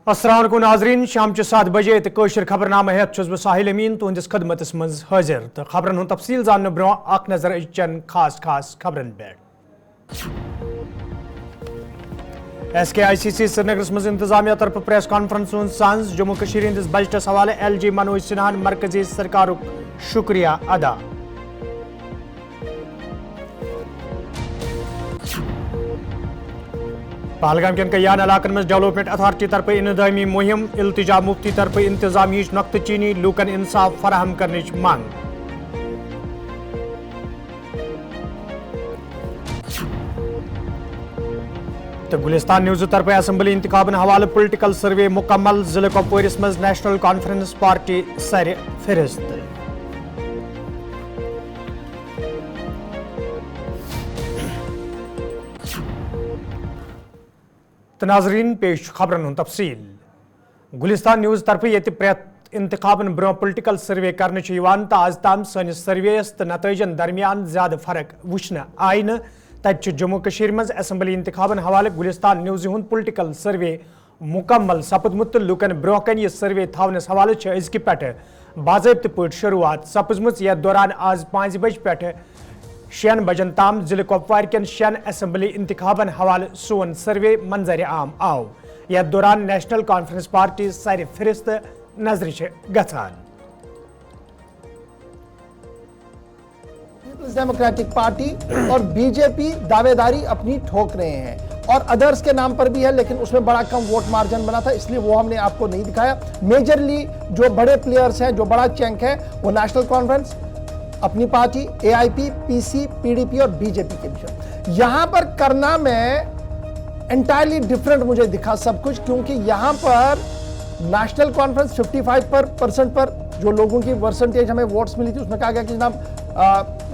अस्सलाम वालेकुम नाजरीन, शाम 7 बजे तो कशर खबरनामा हेत बह साहिल अमीन तुंदिस खदमतस मज हाजिर तो खबरन हुंद तफसील जानने ब्रो अख नजर अचन खास खबरन पे। SKICC श्रीनगर मज इंतजामिया तरफ प्रेस कॉन्फ्रेंस हुंद सांस जम्मू कश्मीर हिंदिस बजटस हवाले LG मनोज सिन्हा मरकजी सरकार शुक्रिया अदा। पहलगाम के कयान इलाकन में डेवलपमेंट अथॉरिटी तरफ इंतजामी मुहिम इल्तिजा मुफ्ती तरफ इंतजामी नक्त चीनी लूकन इंसाफ फराहम करने मांग। तो गुलिस्तान न्यूज़ तरफ असम्बली इंतखाबन हवाले पोलिटिकल सर्वे मुकम्मल जिले कपवारिस मज नेशनल कॉन्फ्रेंस पार्टी सर फिरिस्त। तो नाजरीन पेश खबरन हुंद तफसील। गुलिस्तान न्यूज़ तरफ ये प्रेत इंतखाबन ब्रो पोलिटिकल सर्वे करने तो आज ताम सनिस सर्वेस तो नतजन दरमियान ज्यादा फर्क वुचन आई न तत जम्मू कश्मीर मज असम्बली इंतखाबन हवाले गुलिस्तान न्यूज़ हुंद पोलिटिकल सर्वे मुकम्मल सपदमुत लुकन ब्रो कन यह सर्वे थवनस हवाले अजक पे बाज़ाब्त पे शुरुआत सपजम यथ दौरान आज 5 बज पे 6 बजन ताम जिले कुपवार के 6 असम्बली इंतखाबन हवाले सोन सर्वे मंजर आम आव यथ दौरान नेशनल कॉन्फ्रेंस पार्टी सर फिरिस्त नजर गथान। पीपल्स डेमोक्रेटिक पार्टी और बीजेपी दावेदारी अपनी ठोक रहे हैं और अदर्स के नाम पर भी है, लेकिन उसमें बड़ा कम वोट मार्जिन बना था, इसलिए वो हमने आपको नहीं दिखाया। मेजरली जो बड़े प्लेयर्स हैं, जो बड़ा चैंक है, वो नेशनल कॉन्फ्रेंस, अपनी पार्टी, AIP, PC, PDP और बीजेपी के बीच। यहां पर करना में एंटायरली डिफरेंट मुझे दिखा सब कुछ, क्योंकि यहां पर नेशनल कॉन्फ्रेंस 55% पर जो लोगों की परसेंटेज हमें वोट्स मिली थी, उसमें कहा गया कि जनाब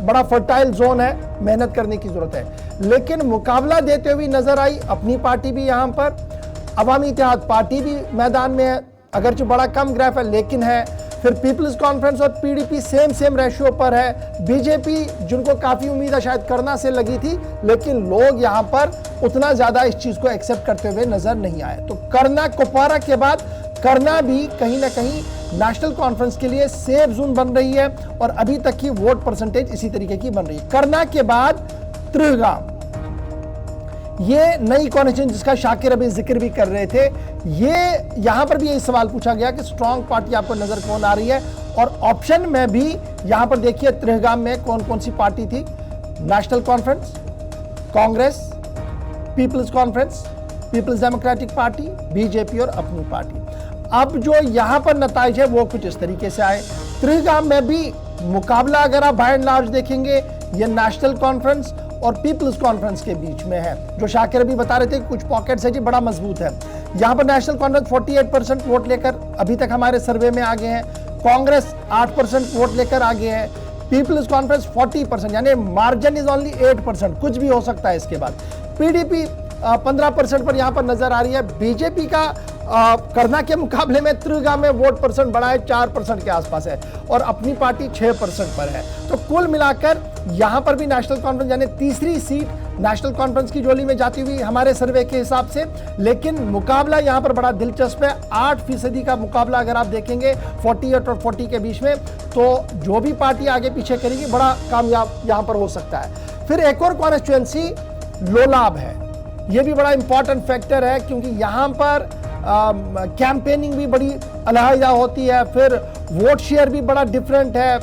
बड़ा फर्टाइल जोन है, मेहनत करने की जरूरत है। लेकिन मुकाबला देते हुए नजर आई अपनी पार्टी भी, यहां पर अवामी इत्तेहाद पार्टी भी मैदान में है, अगरचे बड़ा कम ग्राफ है लेकिन है। फिर पीपल्स कॉन्फ्रेंस और PDP सेम रेशियो पर है। बीजेपी जिनको काफी उम्मीद शायद करना से लगी थी, लेकिन लोग यहां पर उतना ज्यादा इस चीज को एक्सेप्ट करते हुए नजर नहीं आए। तो करना कुपवारा के बाद करना भी कहीं ना कहीं नेशनल कॉन्फ्रेंस के लिए सेफ जोन बन रही है और अभी तक की वोट परसेंटेज इसी तरीके की बन रही है। करना के बाद त्रिहगाम, ये नई कॉन्स्टिट्यूंसी जिसका शाकिर अभी जिक्र भी कर रहे थे, ये यहां पर भी यही सवाल पूछा गया कि स्ट्रांग पार्टी आपको नजर कौन आ रही है, और ऑप्शन में भी यहां पर देखिए त्रिहगाम में कौन कौन सी पार्टी थी। National conference, Congress, people's conference, people's democratic party, BJP और अपनी पार्टी। अब जो यहां पर नताइज है वो कुछ इस तरीके से आए। त्रिहगाम में भी मुकाबला अगर आप बाय एंड लार्ज देखेंगे, ये नेशनल कॉन्फ्रेंस और पीपल्स कॉन्फ्रेंस के बीच में है। जो शाकिर अभी बता रहे थे कि कुछ पॉकेट्स है जी, बड़ा मजबूत है। यहां पर नेशनल कॉन्फ्रेंस 48% वोट लेकर अभी तक हमारे सर्वे में आगे है, कांग्रेस 8% वोट लेकर आगे है, पीपल्स कॉन्फ्रेंस 40%, यानी मार्जिन इज ओनली 8%, कुछ भी हो सकता है इसके बाद। PDP 15% पर यहां पर नजर आ रही है। बीजेपी का करना के मुकाबले में त्रिहगाम में वोट परसेंट बढ़ा है, 4% के आसपास है, और अपनी पार्टी 6% पर है। तो कुल मिलाकर यहां पर भी नेशनल कॉन्फ्रेंस यानी तीसरी सीट नेशनल कॉन्फ्रेंस की झोली में जाती हुई हमारे सर्वे के हिसाब से। लेकिन मुकाबला यहां पर बड़ा दिलचस्प है, 8% का मुकाबला अगर आप देखेंगे 48 और 40 के बीच में, तो जो भी पार्टी आगे पीछे करेगी बड़ा कामयाब यहां पर हो सकता है। फिर एक और कॉन्स्टिट्यूएंसी लोलाब है, यह भी बड़ा इंपॉर्टेंट फैक्टर है, क्योंकि यहां पर कैंपेनिंग भी बड़ी अलहदा होती है, फिर वोट शेयर भी बड़ा डिफरेंट है,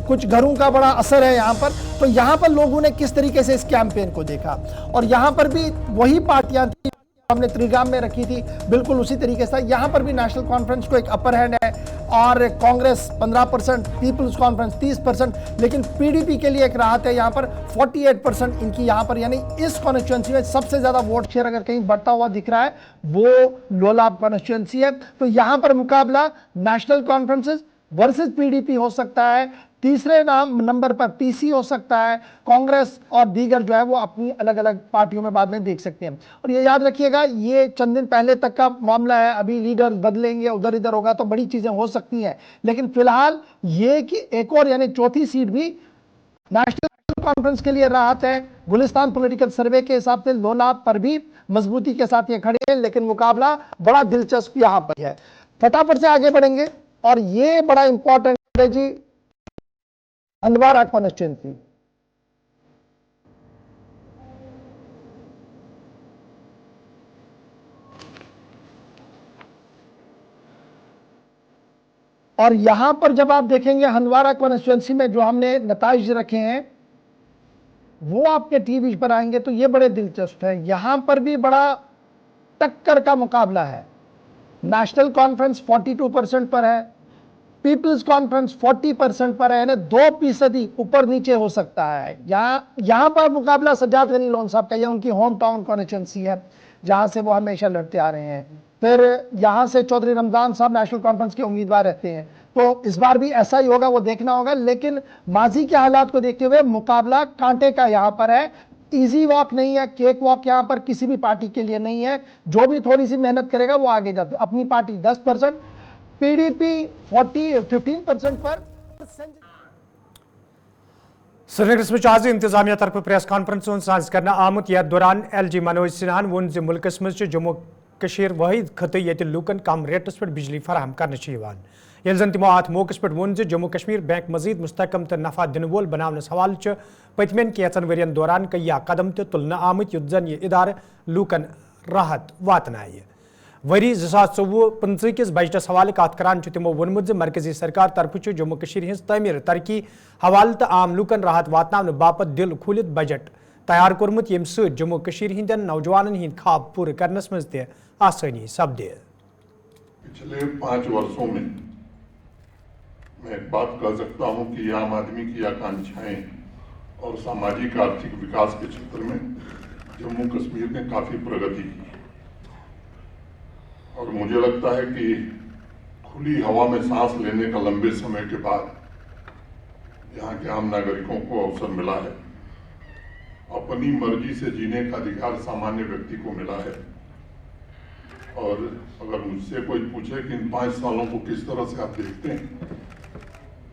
कुछ घरों का बड़ा असर है यहाँ पर। तो यहाँ पर लोगों ने किस तरीके से इस कैंपेन को देखा, और यहाँ पर भी वही पार्टियां थी हमने त्रिहगाम में रखी थी, बिल्कुल उसी तरीके से यहाँ पर भी नेशनल कॉन्फ्रेंस को एक अपर हैंड है, और कांग्रेस 15%, पीपल्स कॉन्फ्रेंस 30%, लेकिन PDP के लिए एक राहत है, यहाँ पर 48% इनकी यहाँ पर, यानी इस कॉन्स्टिट्यूएंसी में सबसे ज्यादा वोट शेयर अगर कहीं बढ़ता हुआ दिख रहा है वो लोलाब कॉन्स्टिट्यूएंसी है। तो यहाँ पर मुकाबला नेशनल कॉन्फ्रेंसेस वर्सेस PDP हो सकता है, तीसरे नंबर पर PC हो सकता है, कांग्रेस और दीगर जो है वो अपनी अलग अलग पार्टियों में बाद में देख सकते हैं। और ये याद रखिएगा, ये चंद दिन पहले तक का मामला है, अभी लीडर बदलेंगे, उधर इधर होगा तो बड़ी चीजें हो सकती हैं, लेकिन फिलहाल ये कि एक और यानी चौथी सीट भी नेशनल कॉन्फ्रेंस के लिए राहत है। गुलिस्तान पॉलिटिकल सर्वे के हिसाब से लोनाब पर भी मजबूती के साथ ये खड़े हैं, लेकिन मुकाबला बड़ा दिलचस्प यहां पर है। फटाफट से आगे बढ़ेंगे और ये बड़ा इंपॉर्टेंट है जी, हंदवाड़ा कॉन्स्टिट्यूंसी। और यहां पर जब आप देखेंगे हंदवाड़ा कॉन्स्टिट्यूंसी में जो हमने नताइज रखे हैं वो आपके टीवी पर आएंगे तो ये बड़े दिलचस्प है। यहां पर भी बड़ा टक्कर का मुकाबला है। नेशनल कॉन्फ्रेंस 42% पर है, पीपल्स कॉन्फ्रेंस 40% पर है, यानी 2% ऊपर नीचे हो सकता है। यहां पर मुकाबला सज्जाद गनी लोन साहब का, यह उनकी होम टाउन कॉन्स्टिट्यूंसी है जहां से वो हमेशा लड़ते आ रहे हैं। फिर यहां से चौधरी रमजान साहब नेशनल कॉन्फ्रेंस के उम्मीदवार रहते हैं, तो इस बार भी ऐसा ही होगा, वो देखना होगा। लेकिन माजी के हालात को देखते हुए मुकाबला कांटे का यहां पर है। इजी वॉक नहीं है, केक वॉक यहां पर किसी भी पार्टी के लिए नहीं है। जो भी थोड़ी सी मेहनत करेगा वो आगे जाता है। अपनी पार्टी 10%, पीडीपी 15% पर। श्रीनगरस में आज इंतजामिया तरफ प्रेस कॉन्फ्रेंस साज करना आमुत। यथ दौरान LG मनोज सिन्हान वोन ज मुल्कस मज जम्मू कशीर वाहिद खत्े ये लूकन कम रेटस पे बिजली फराहम करने ये जन तमो अत मौके पे वोन जम्मू कश्मीर बैंक मजीद मुस्तकम तो नफा दिन वोल बनावनस हवाले पतमें कैचन वरियन दौरान कया कदम तुलन आमुत युत जन यह इदार लूकन राहत वातनाय। वरी 2024-25 किस बजटस हवाले कत करान तमो वोनमुत मरकजी सरकार तरफ जम्मू कशीर हिंस तमीर तरक्की हवाले तो आम लूकन राहत वातनावने बापत दिल खुलित बजट तैयार कोरमुत यम सत जम्मू कशीर हिंदन नौजवानन हिंद ख्वाब पूरे करनस मज ते आसानी सपदे। पिछले 5 वर्षों में मैं एक बात कह सकता हूं कि आम आदमी की आकांक्षाएं और सामाजिक आर्थिक विकास के क्षेत्र में जम्मू कश्मीर ने काफी प्रगति की और मुझे लगता है कि खुली हवा में सांस लेने का लंबे समय के बाद यहाँ के आम नागरिकों को अवसर मिला है। अपनी मर्जी से जीने का अधिकार सामान्य व्यक्ति को मिला है। और अगर मुझसे कोई पूछे कि इन 5 सालों को किस तरह से आप देखते हैं,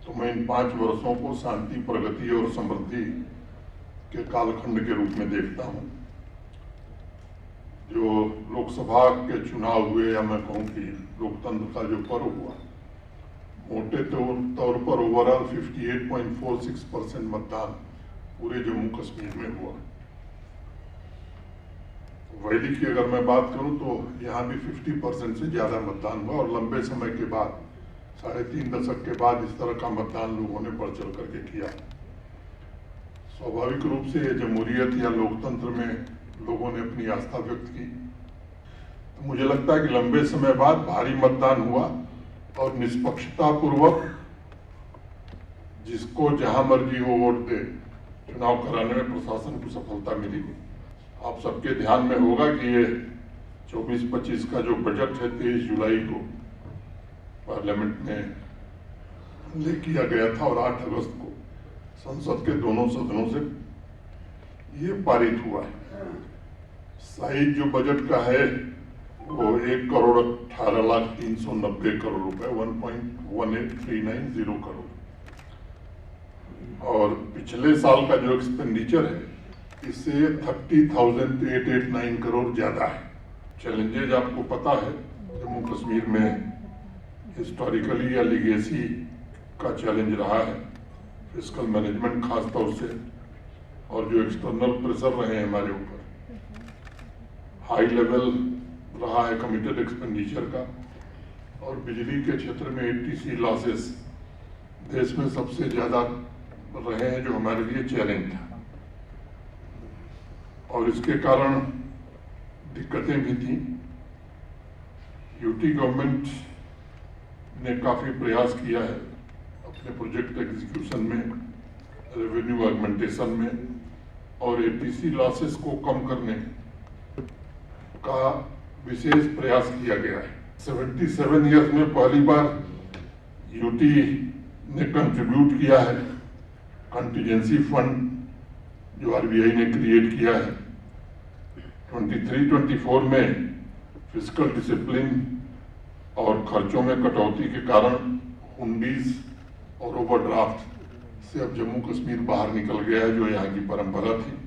तो मैं इन 5 वर्षों को शांति, प्रगति और समृद्धि के कालखंड के रूप में देखता हूं। जो लोकसभा के चुनाव हुए, या मैं कहूं कि लोकतंत्र का जो पर्व हुआ, मोटे तौर पर ओवरऑल 58.46% मतदान पूरे जम्मू कश्मीर में हुआ। वैली की अगर मैं बात करूं तो यहाँ भी 50% से ज्यादा मतदान हुआ और लंबे समय के बाद 3.5 दशक के बाद इस तरह का मतदान लोगों ने बढ़ चढ़ करके किया। स्वाभाविक रूप से जमहूरियत या लोकतंत्र में लोगों ने अपनी आस्था व्यक्त की। तो मुझे लगता है कि लंबे समय बाद भारी मतदान हुआ और निष्पक्षता पूर्वक जिसको जहां मर्जी हो वोट दे चुनाव कराने में प्रशासन को सफलता मिली। आप सबके ध्यान में होगा कि ये 24-25 का जो बजट है 23 जुलाई को पार्लियामेंट में ले किया गया था और 8 अगस्त को संसद के दोनों सदनों से ये पारित हुआ है। साइज जो बजट का है वो 1,18,03,90 करोड़ रुपए, 1.18390 करोड़। और पिछले साल का जो एक्सपेंडिचर है इससे 30,889 करोड़ ज्यादा है। चैलेंजेज आपको पता है, जम्मू कश्मीर में हिस्टोरिकली या लीगेसी का चैलेंज रहा है, फिस्कल मैनेजमेंट खास तौर से, और जो एक्सटर्नल प्रेशर रहे हैं हमारे ऊपर, हाई लेवल रहा है कमिटेड एक्सपेंडिचर का। और बिजली के क्षेत्र में ATC लॉसेस देश में सबसे ज्यादा रहे हैं, जो हमारे लिए चैलेंज था और इसके कारण दिक्कतें भी थी। यूटी गवर्नमेंट ने काफी प्रयास किया है अपने प्रोजेक्ट एग्जीक्यूशन में, रेवेन्यू ऑगमेंटेशन में, और ATC लॉसेस को कम करने का विशेष प्रयास किया गया है। 77 ईयर्स में पहली बार यूटी ने कंट्रीब्यूट किया है कंटीजेंसी फंड जो RBI ने क्रिएट किया है। 23-24 में फिस्कल डिसिप्लिन और खर्चों में कटौती के कारण हुंडीज और ओवरड्राफ्ट से अब जम्मू कश्मीर बाहर निकल गया है, जो यहाँ की परंपरा थी।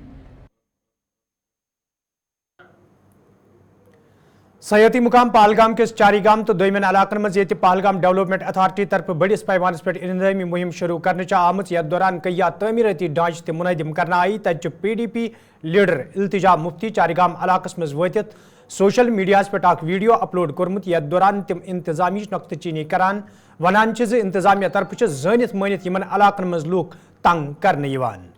सयाती मुकाम पहलगाम किस चारीगाम तो दोयमन इलाकन मज ये पहलगाम डेवलपमेंट अथॉरिटी तरफ बड़िस पैमानस पे इंतजामी मुहिम शुरू करने आमत यथ दौरान कई तमीरती ढांच तक मुनदिम करना आई तत PDP लीडर इल्तिजा मुफ्ती चारीगाम इलाकस मज वतित सोशल मीडिया पे वीडियो अपलोड कोर्मुत यथ दौरान तिम इंतजामी नुक्त चीनी करान वनान इंतजामिया तरफ जानित मानित यमन इलाकन मज लूक तंग करने यवान।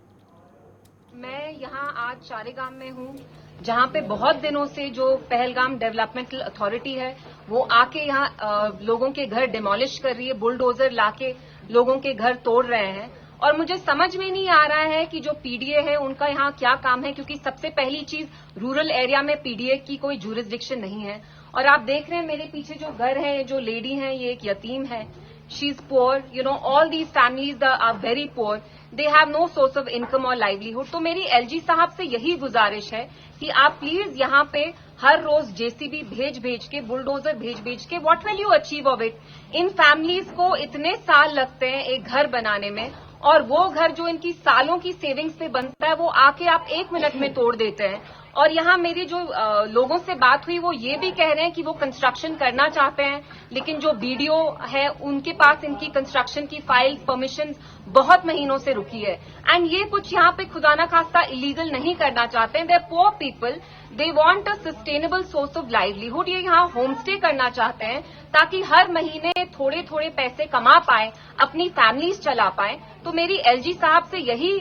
मैं यहाँ आज चारेगाम में हूँ, जहाँ पे बहुत दिनों से जो पहलगाम डेवलपमेंटल अथॉरिटी है वो आके यहाँ लोगों के घर डिमोलिश कर रही है, बुलडोजर लाके लोगों के घर तोड़ रहे हैं। और मुझे समझ में नहीं आ रहा है कि जो PDA है उनका यहाँ क्या काम है, क्योंकि सबसे पहली चीज रूरल एरिया में PDA की कोई जुरिस्डिक्शन नहीं है। और आप देख रहे हैं मेरे पीछे जो घर है, जो लेडी है, ये एक यतीम है, she is poor, all these families are very poor, they have no source of income और लाइवलीहुड। तो मेरी LG साहब से यही गुजारिश है कि आप प्लीज यहाँ पे हर रोज JCB भेज के, बुलडोजर भेज के, what will you achieve of it. In families को इतने साल लगते हैं एक घर बनाने में, और वो घर जो इनकी सालों की सेविंग्स पे बनता है वो आके आप 1 मिनट में तोड़ देते हैं। और यहाँ मेरी जो लोगों से बात हुई वो ये भी कह रहे हैं कि वो कंस्ट्रक्शन करना चाहते हैं, लेकिन जो BDO है उनके पास इनकी कंस्ट्रक्शन की फाइल परमिशन बहुत महीनों से रुकी है। एंड ये कुछ यहाँ पे खुदा ना खास्ता इलीगल नहीं करना चाहते हैं। They poor people, they want a sustainable source of livelihood. ये यहाँ होम स्टे करना चाहते हैं ताकि हर महीने थोड़े थोड़े पैसे कमा पाए, अपनी फैमिलीज चला पाए। तो मेरी LG साहब से यही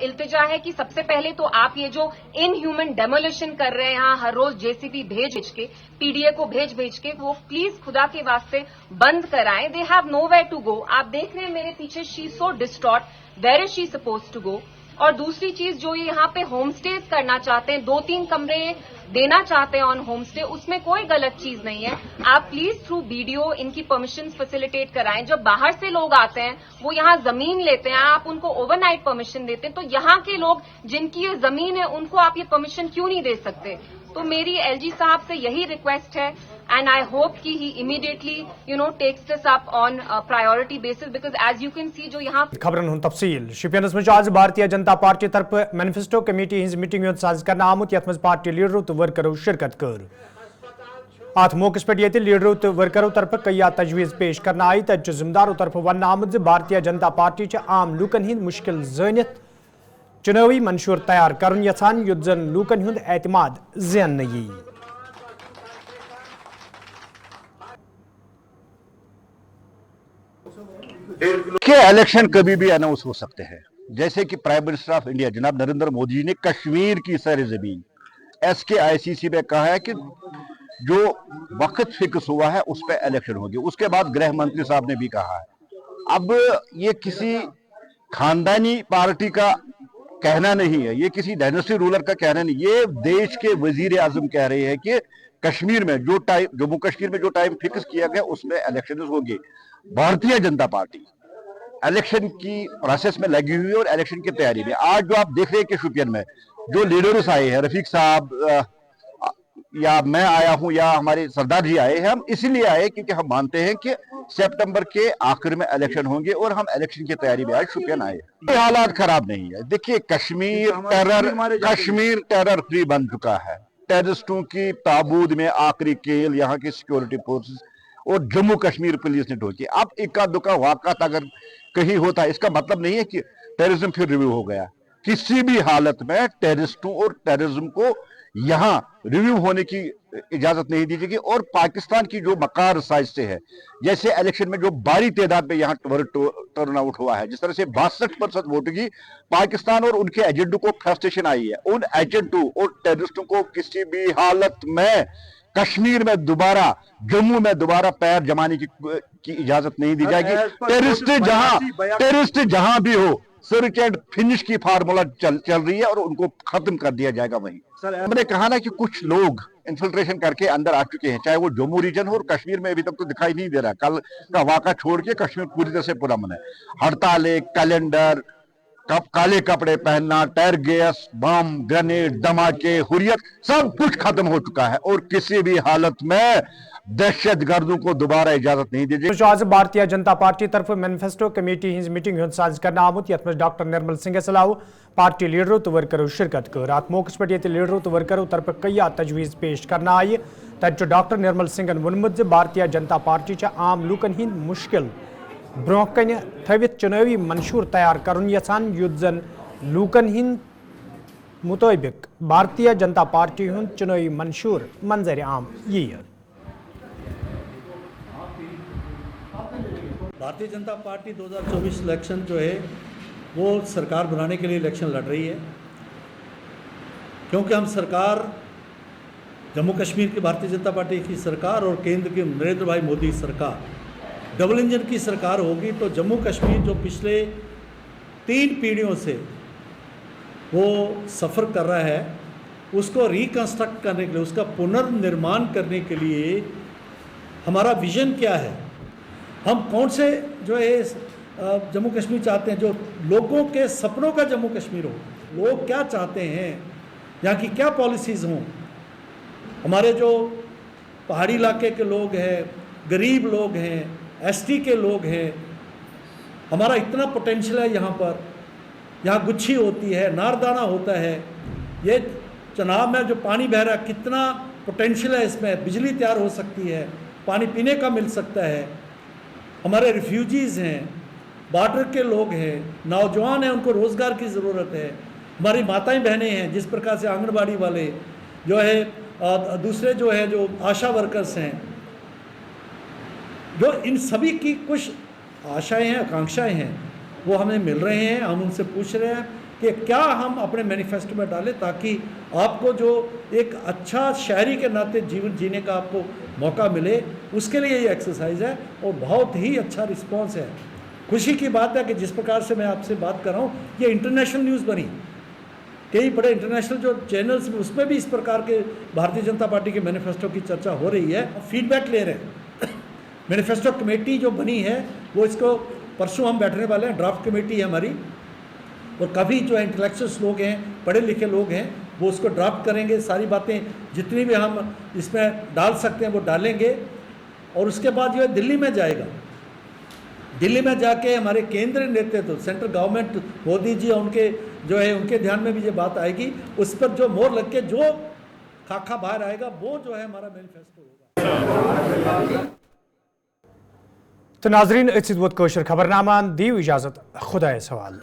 इल्तिजा है कि सबसे पहले तो आप ये जो इनह्यूमन डेमोलिशन कर रहे हैं यहाँ हर रोज JCB भेज के, PDA को भेज के, वो प्लीज खुदा के वास्ते बंद कराएं। They have nowhere to go. आप देख रहे हैं मेरे पीछे, she so distraught, where is she suppose to go. और दूसरी चीज, जो ये यहाँ पे होम स्टेज करना चाहते हैं, 2-3 कमरे देना चाहते हैं ऑन होम स्टे, उसमें कोई गलत चीज नहीं है। आप प्लीज थ्रू BDO इनकी परमिशन फैसिलिटेट कराएं। जब बाहर से लोग आते हैं वो यहाँ जमीन लेते हैं, आप उनको ओवरनाइट परमिशन देते हैं, तो यहाँ के लोग जिनकी ये जमीन है उनको आप ये परमिशन क्यों नहीं दे सकते। तो मेरी LG साहब से यही रिक्वेस्ट है, and I hope कि he immediately takes this up on a priority basis, because as you can see जो यहाँ खबरन हुन तफसील शिपियनस में आज भारतीय जनता पार्टी तरफ मैनिफेस्टो कमेटी हिंज मीटिंग साज करना आमुत यथ मज पार्टी लीडरों तो वर्करों शिरकत कर। अत मौके पे ये लीडरों तो वर्करों तरफ कई तजवीज़ पेश करना आई तक जिम्मेदारों तरफ वन आमुत भारतीय जनता पार्टी आम लूकन हिंद मुश्किल जानित चुनावी मंशूर तैयार कर यछान युद्ध जन लूकन हुंद एतमाद ज़ैन यी। के इलेक्शन कभी भी अनाउंस हो सकते हैं, जैसे कि प्राइम मिनिस्टर ऑफ इंडिया जनाब नरेंद्र मोदी जी ने कश्मीर की सरजमीन SKICC में कहा है कि जो वक्त फिक्स हुआ है उस पर इलेक्शन होगी। उसके बाद गृह मंत्री साहब ने भी कहा है। अब ये किसी खानदानी पार्टी का कहना नहीं है, ये किसी डायनेस्टी रूलर का कहना नहीं, ये देश के वजीर आजम कह रहे हैं कि कश्मीर में जो टाइम, जम्मू कश्मीर में जो टाइम फिक्स किया गया उसमें इलेक्शन होंगे। भारतीय जनता पार्टी इलेक्शन की प्रोसेस में लगी हुई है और इलेक्शन की तैयारी में। आज जो आप देख रहे हैं कि शुपियन में जो लीडर्स आए हैं, रफीक साहब या मैं आया हूं या हमारे सरदार जी आए हैं, हम इसलिए आए क्योंकि हम मानते हैं कि सितंबर के आखिर में इलेक्शन होंगे और हम इलेक्शन की तैयारी में आज शुपियन आए। हालात खराब नहीं है। देखिए कश्मीर टेरर फ्री बन चुका है। टेररिस्टों की ताबूत में आखिरी केल यहाँ की सिक्योरिटी फोर्सेस और जम्मू कश्मीर पुलिस ने ठोकी। अब इक्का दुक्का वाक़ात अगर कहीं होता है, इसका मतलब नहीं है कि टेररिज्म फिर रिव्यू हो गया। किसी भी हालत में टेररिस्टों और टेररिज्म को यहाँ रिव्यू होने की इजाजत नहीं दी जाएगी। और पाकिस्तान की जो मकार साजिशें है, जैसे इलेक्शन में जो भारी तादाद में यहाँ टर्न आउट हुआ है, जिस तरह से 62% वोट की पाकिस्तान और उनके एजेंटों को फ्रस्ट्रेशन आई है, उन एजेंटों और टेररिस्टों को किसी भी हालत में कश्मीर में दोबारा, जम्मू में दोबारा पैर जमाने की इजाजत नहीं दी जाएगी। टेररिस्ट जहां भी हो, सर्च एंड फिनिश की फार्मूला चल रही है और उनको खत्म कर दिया जाएगा। वहीं हमने कहा ना कि कुछ लोग इन्फिल्ट्रेशन करके अंदर आ चुके हैं, चाहे वो जम्मू रीजन हो और कश्मीर में अभी तक तो दिखाई नहीं दे रहा। कल का वाक़ा छोड़ के कश्मीर पूरी तरह से पुरअमन है। हड़ताल, कैलेंडर, काले कपड़े पहनना, टेर गैस, बम, ग्रेनेड, धमाके, हुर्रियत सब कुछ खत्म हो चुका है और किसी भी हालत में दहशत गर्दों को दोबारा इजाजत नहीं दी जाएगी। आज भारतीय जनता पार्टी तरफ मैनिफेस्टो कमेटी हज मीटिंग हुंद साज कर आमुत यथ डॉक्टर निर्मल सिंह सलाह पार्टी लीडरों तो वर्करों शिरकत कर अत मौके पे लीडरों तो वर्करों तरफ कई तजवीज़ पेश करना आई तत डॉक्टर निर्मल सिंहन वोनमुत भारतीय जनता पार्टी आम लूकन हिंद मुश्किल ब्रोह कन थवित चुनावी मंशूर तैयार करन यछान युद्ध जन लूकन हिंद मुताबिक भारतीय जनता पार्टी हुंद चुनावी मंशूर मंजर आम यी। भारतीय जनता पार्टी 2024 इलेक्शन जो है वो सरकार बनाने के लिए इलेक्शन लड़ रही है, क्योंकि हम सरकार जम्मू कश्मीर की भारतीय जनता पार्टी की सरकार और केंद्र की नरेंद्र भाई मोदी सरकार डबल इंजन की सरकार होगी तो जम्मू कश्मीर जो पिछले 3 पीढ़ियों से वो सफ़र कर रहा है उसको रिकंस्ट्रक्ट करने के लिए, उसका पुनर्निर्माण करने के लिए हमारा विजन क्या है, हम कौन से जो है जम्मू कश्मीर चाहते हैं जो लोगों के सपनों का जम्मू कश्मीर हो, लोग क्या चाहते हैं, यहाँ की क्या पॉलिसीज़ हों, हमारे जो पहाड़ी इलाके के लोग हैं, गरीब लोग हैं, एसटी के लोग हैं, हमारा इतना पोटेंशियल है यहाँ पर, यहाँ गुच्छी होती है, नारदाना होता है, ये चनाब में जो पानी बह रहा है कितना पोटेंशियल है, इसमें बिजली तैयार हो सकती है, पानी पीने का मिल सकता है, हमारे रिफ्यूजीज़ हैं, बॉर्डर के लोग हैं, नौजवान हैं, उनको रोज़गार की ज़रूरत है, हमारी माताएं बहनें हैं, जिस प्रकार से आंगनबाड़ी वाले जो है दूसरे जो है जो आशा वर्कर्स हैं, जो इन सभी की कुछ आशाएं हैं, आकांक्षाएं हैं, वो हमें मिल रहे हैं। हम उनसे पूछ रहे हैं कि क्या हम अपने मैनिफेस्टो में डालें ताकि आपको जो एक अच्छा शहरी के नाते जीवन जीने का आपको मौका मिले, उसके लिए ये एक्सरसाइज है और बहुत ही अच्छा रिस्पांस है। खुशी की बात है कि जिस प्रकार से मैं आपसे बात कर रहा हूँ ये इंटरनेशनल न्यूज़ बनी, कई बड़े इंटरनेशनल जो चैनल्स में उसमें भी इस प्रकार के भारतीय जनता पार्टी के मैनिफेस्टो की चर्चा हो रही है, फीडबैक ले रहे हैं। मैनिफेस्टो कमेटी जो बनी है वो इसको परसों हम बैठने वाले हैं, ड्राफ्ट कमेटी है हमारी, और काफ़ी जो इंटेलेक्चुअल्स लोग हैं, पढ़े लिखे लोग हैं, वो उसको ड्राफ्ट करेंगे, सारी बातें जितनी भी हम इसमें डाल सकते हैं वो डालेंगे और उसके बाद जो है दिल्ली में जाएगा। दिल्ली में जाके हमारे केंद्रीय नेतृत्व सेंट्रल गवर्नमेंट मोदी जी और उनके जो है उनके ध्यान में भी ये बात आएगी, उस पर जो मोहर लग के जो खाका बाहर आएगा वो जो है हमारा मैनिफेस्टो होगा। तो नाजरीन खबरनामा दी इजाजत, खुदा सवाल।